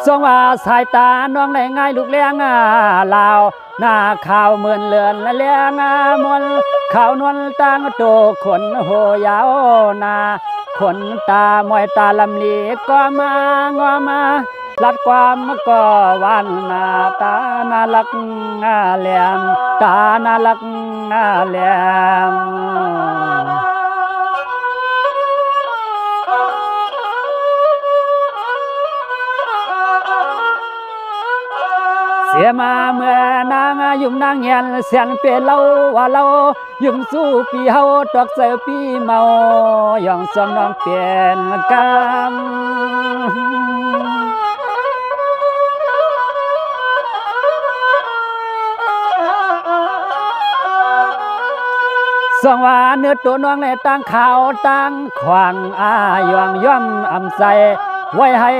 สวงว่าสายตาน้องได้ง่ายลูกเลี้ยงลาวหน้าข่าวเหมือนเลือนและเลี้ยงมนขาวนวลตั้งโตขนโหยาวนาขนตามวยตาลำลีก็มางอมาลัดความก็วันหน้าตาน่ารักแหลมตาน่ารักแหลมเสียมาเมื่อนางยุ่มนางเงียนเสียนเปเล่าว่าเรายุ่มสู้ปีเฮาตอกเสือปีเมาย่องสมน้องเปลี่ยนกรสองว่าเนื้อตัวน้องในตั้งขาวตั้งขวางย่องย่อมอำใสไว้ให้